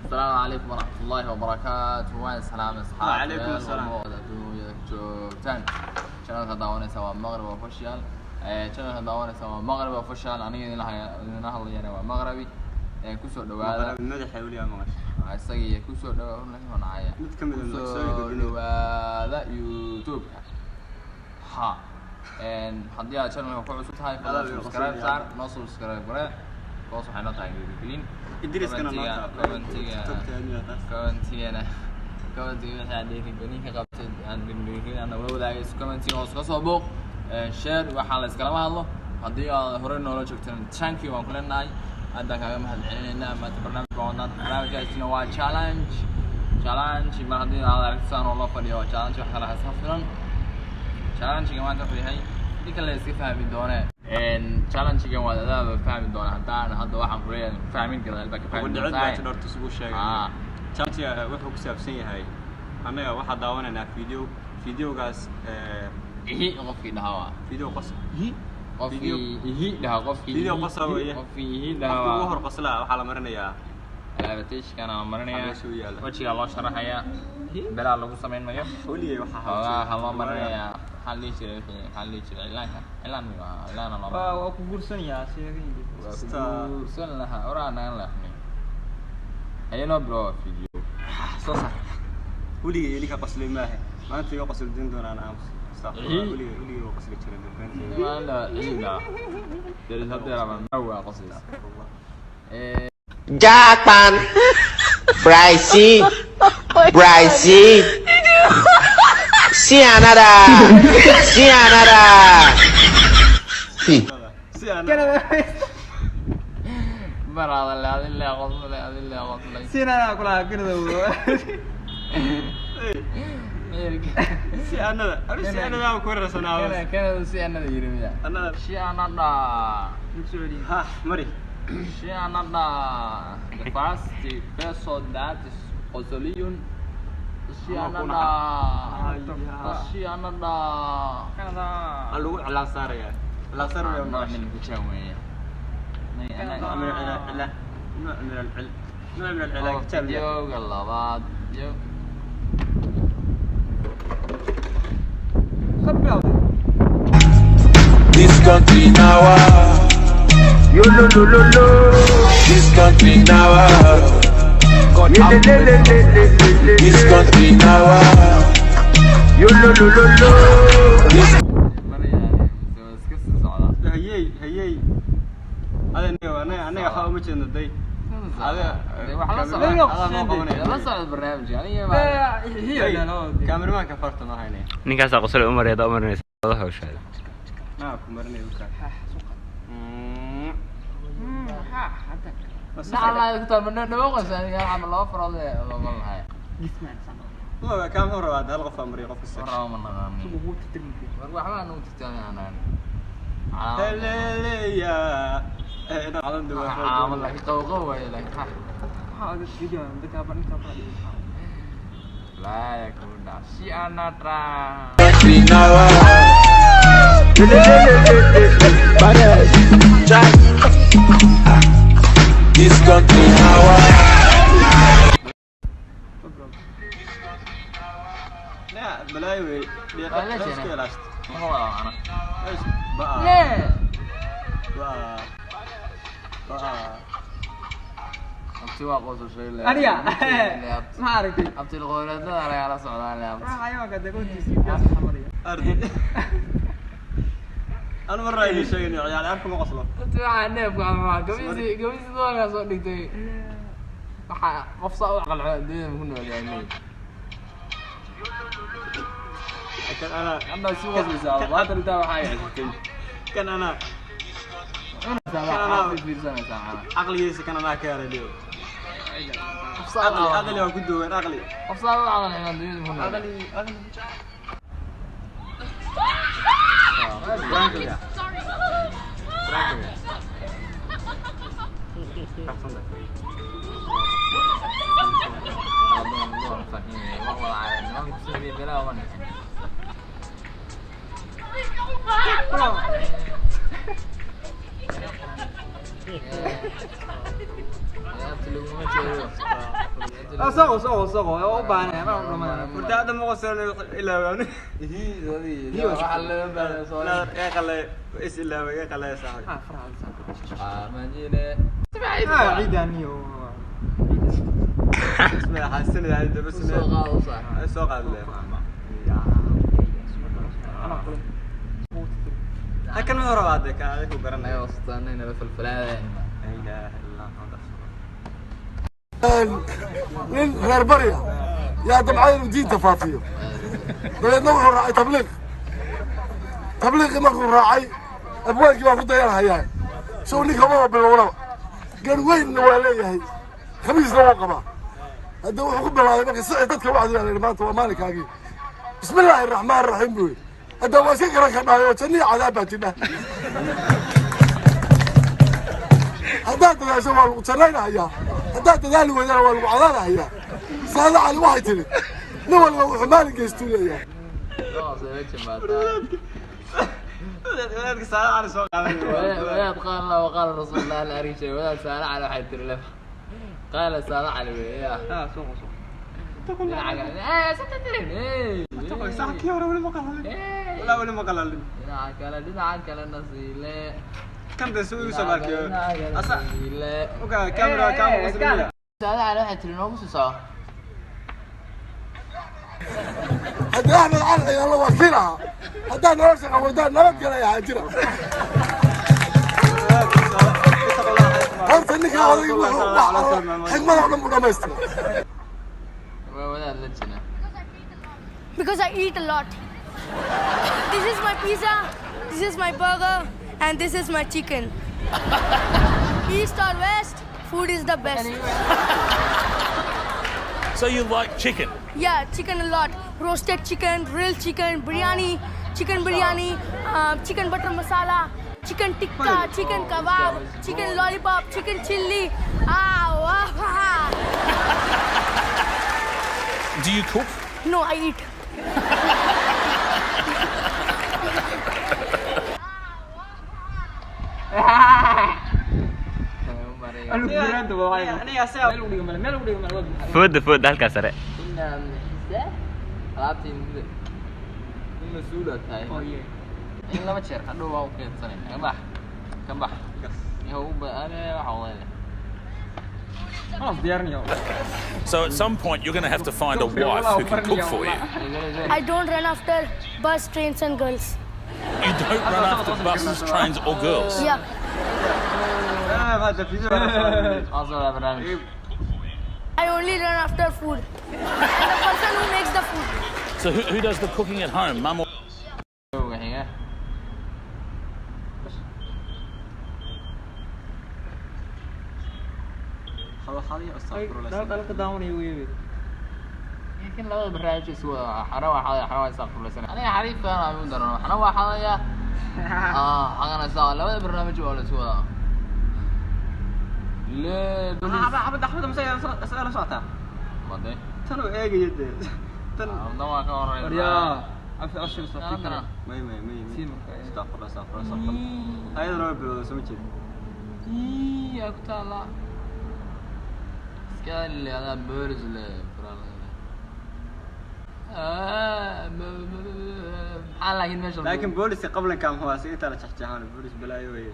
السلام عليكم ورحمة الله وبركاته. وين سلام أصحابي؟ وعليكم السلام. joogtaan channelka daawanaysa waa Maqrib Official. Channelka daawanaysa waa Maqrib Official. Aniga idin hadlayana waa Maqribi. Ku soo dhawaada. madaxa waliya maqash. Isaga ku soo dhawaada mid kamid ah dhawaada YouTube. Ha. haddii aad channelka ku cusub tahay subscribe saar, noo subscribe garee. Koos waxay noo tahay dhiirigelin. idriskana noo كومنتي waxaa dhiirigelin ka qabtay aan dhiirigelin ana wadaagay commenti oo soo booq share waxa la iskala hadlo hadii aad hore noola joogtaan thank you waan kuleenahay hadda kaaga mahad celinayna ma barnaamijkaasina waa challenge ma hadii aad aragtaan oo la fadhiyo challenge waxa la xasafiran challenge maanta wuxuu yahay dika la iska fahmi doonaa challenge ga waa dadaaba fahmi doonaa hadda waxaan ku leeyahay fahmin kara albaabka fahmi doonaa dhorta isugu sheegay challenge wuxuu ku saabsan yahay anaga waxa daawanayna videogaas qofkii dhahaa video qosol qofkii dhahaa video qosol weeye qofkii dhahaa ugu hor qosla waxa la marinayaa alaabatiishkana la marinayaa wajiga loo sharaxayaa beraa lagu sameeynayo waliye waxa loo marinayaa hal liijiray ilaana waa ku guursanayaa guursan lahaa oraana lahayn ayno bro video soo saar waliye ilika qosli maahe maanta iga qosli din doonaan waliye qosli jiray wala ila dari hadda ma waa qosli Japan Bryce Sianada برا لا لا غصب لا غصب سينا كلها كده سيانا لا كورسنا كان سيانا يرمي انا سيانا دا ها مري سيانا دا the first person that is Osolion سيانا دا كذا لو على صاريا لا صار ما من بتشوي نوع من العلاج كتاب يوغا لباد يو This country now yo lo This country now This country now yo lo هي انا خاوم جنة داي هذا لا صار البرنامج يعني هي كاميرا ما كفرت انا هنا ninkaas qosol Umar ee Umarnaysa hawshaada كاميرا وكا بس على كتر من نوقس يعني عم الله فرض والله والله كاميرا هذا الغف امري غف السكر ورا من غامي روح ما نوت تاني انا هلليا انا عالم دوا عامل لك قوقوه لك هذا الفيديو عندك ابن لا يكون شي انا ترى This country now لا بلاوي لا هو انا ايش بقى ليه بقى abti waa qoso shay leh aniga ma aragtay abti qoolada ayaa la socdaan leh abti ayuu ka dagoontiisi xamariya ardi ana maray ni sheegay ciyaal arko ma qoslo abti waxa neef waa gabisi dooga soo dhigtay waxa qof soo aqal deedan ku nool yahay لكن انا si wasaysa waa tarida waxa ay xigtay كان انا عقلي كان انا كاره ليه عقلي اللي هو كدو وين عقلي افصل عقلي انا دي عقلي سوق أو بانه أنا ما وردا هذا ما قصر إلا وأنا هي وحل بس لا يا خلي إيش إلا يا خلي يا صاحبي ما جينا عيداني اسمع حسن هذا بس سوق صح سوق لكن ما روى هذاك هذاك وقرنا أيوة استنينا بالفلفلات لا إله إلا الله من غير برية يا دمعين ودين تفاصيل بلدنا وحو راعي تبليغ ما كون راعي أبوالك ما فضي يا هيان شو نيك هما بالورا قال وين نوالي هي خميس نوقبه هذا وحو قبل هذا ما سعدتك واحد يعني ما تو مالك هاقي بسم الله الرحمن الرحيم بوي هذا هو سكرك ما يوتني عذابتنا هذا تدعي وتنين هيا هذا تدعي ويا والوعدان هيا سهل على واحد لي نو الحمال جستولي هيا خلاص يا بيتش ما ولادك سالة على سوق ولاد قال الله وقال رسول الله الأريشة ولاد سالة على واحد ترلف قال سالة على وياه سوق لا عقل ستة صح كيف ولا ما قال ولا ما قال دينا عقل النصيلة كم تسوي سبارك أصلا وكا كاميرا مسؤولية سالة على واحد ترلف نص ساعة هذا أحمد علي الله وكيلها هذا نرسخ ودان نبت كلا يا حاجرة هذا إنك هذا حكمة ولا مدمستر ولا لجنة Because I eat a lot. This is my pizza, this is my burger, and this is my chicken. East or west, food is the best. So you like chicken? Yeah, chicken a lot. Roasted chicken, grilled chicken, biryani, chicken butter masala, chicken tikka, chicken kebab, chicken lollipop, chicken chilli. Do you cook? No, I eat. فود halkaas sare alaabtii in mas-uula tahay in laba jeer hadhow waa u keedsanay ka bax So at some point you're going to have to find a wife who can cook for you. I don't run after bus, trains, and girls. You don't run after buses, trains or girls? Yeah. هذا فيديو أصلا برنامج I only run after food. The person who makes the food. So who does the cooking at home, mum or... هي خلي أستغفر الله لا داوني ويبي يمكن لو برنامج سوى حرام يسافر لسنة أنا حريف أنا من درنا حنا واحد يا حنا سوا لو برنامج ولا سوى لا أحمد مسألة صوتها بعدين تنو إيه جد تن ما كان يا عفوا أشرب صوتي مي استغفر الله هاي ضرب سمجت يا كتالا سكال هذا بورز لكن بوليس قبل كان هو سيئة على شحجهان بوليس بلايوي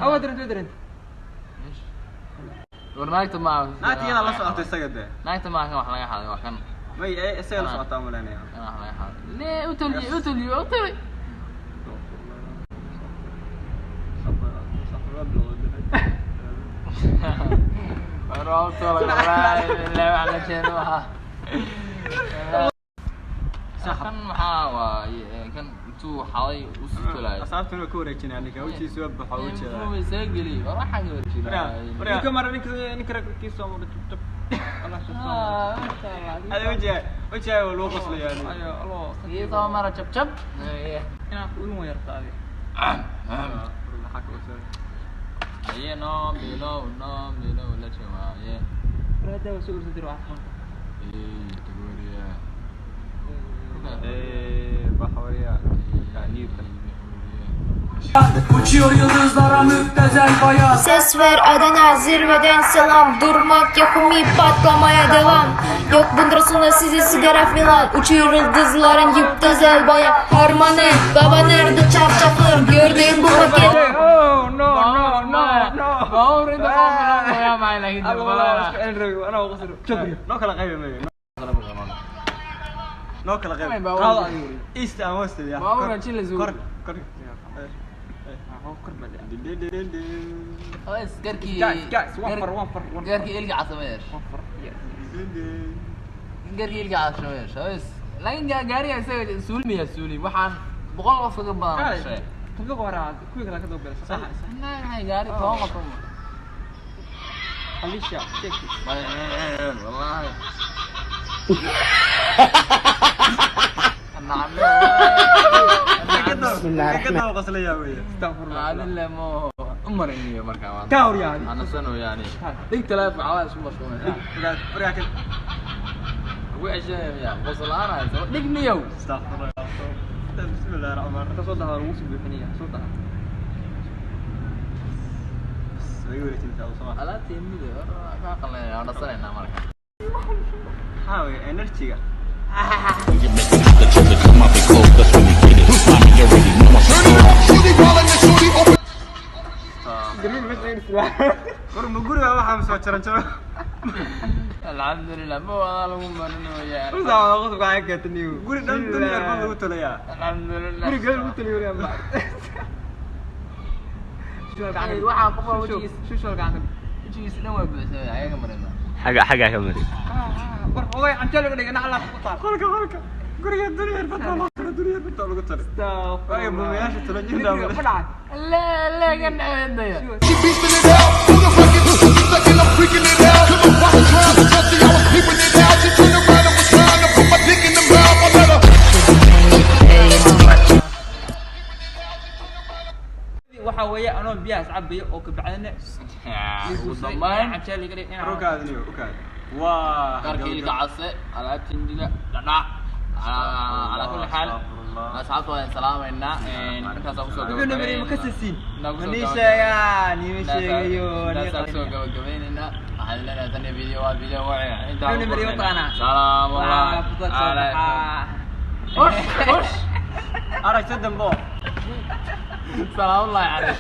أو أدري ورناكت معه ناتي أنا لا صوت السجدة ناكت معه كم حلاقة حاجة وكان ما هي السيئة لا صوتها ملانية أنا حلاقة حاجة ليه أتولي روحت لا على شنوها كان محاوى كان تو حالي وسطلاي أصابت إنه كوريكين يعني كوجي سوى بحوجي هو يسجلي بروح حاجة وريا كمان نكرك كيسو مرتب الله شو هذا وجه والوقص لي يعني أيوة الله كيسو مرة شب أنا أقول ما يرتاح هي نوم بيلو لا شيء هذا وسوي صدر واحد تقول بحوريا يعني Uçuyor yıldızlara müptezel bayan. Ses ver Adana zirveden selam. Durmak yok mi patlamaya devam. Yok bundrasında sizi sigara filan. Uçuyor yıldızların müptezel bayan. Harmanı baba nerede çarşaflar. Gördüğün bu paket. Oh no no no no. ما أريد أقوم يا معي لكن أنا أقصر شكرا. noo kala qaybi mayo noo kala qaybi قاضي east and west ya ما أريد شيء لزوج kor kor بس قركي guys وفر وفر قركي يلقى عصبيش قركي يلقى عصبيش بس لكن قاري يسوي سولمي سولي وحن بقول وفق بان شيء تبقى ورا كويك لا كذا بس صح لا هاي قاري توقف خليش يا شيكي والله بسم الله الرحمن الرحيم qasla yaa weey استغفر الله هذا اللي مو أمر إني مركب كاور يعني أنا سنو يعني ديك تلاف عوايش مشهور oraa kan وعش يا وصل أنا ديك نيو astaghfirullah بسم الله الرحمن الرحيم صوتها الوصل بالفنية صوتها way wareegtay oo soo على تيمي ما قلنا أنا صرنا مركب ها way energy-ga ma guriga waxaa soo jaran jaro الحمد لله مو والله لو مرنا وياه بس أنا أقصد معاك تنيو guri dhan dunyar baa lagu talayaa الحمد لله guri gal ku taliyo ya ma waxaan qof wajigiis شو قاعد wajigiis dhan waa buuxsay ayaga marina حاجة كمري war hogay aan jalo dhigana alla ku taal qolka guriga dunyar baa lagu talay ay buumayaasha tala jinda لا لا كان عندي She beasting it out, to the record, stuck and I'm freaking it out. Cause I'm watching trying to touch it, I was peeping it out. She turned around and was trying to put my dick in the mouth. I let her. waxa weeye anoo biyaas cabayo oo ka bacdana rukaadniyo rukaad waa qarkii ilka case alaabta indiga dhadhac على كل حال أصحابه سلامنا أنت سأقول أنا مري مكسسين نيشة نيشة ناس أقول جبيننا أهلنا ثاني فيديو وعي أنا مري وطنا سلام الله وش وش أراك تدم بو سلام الله عليك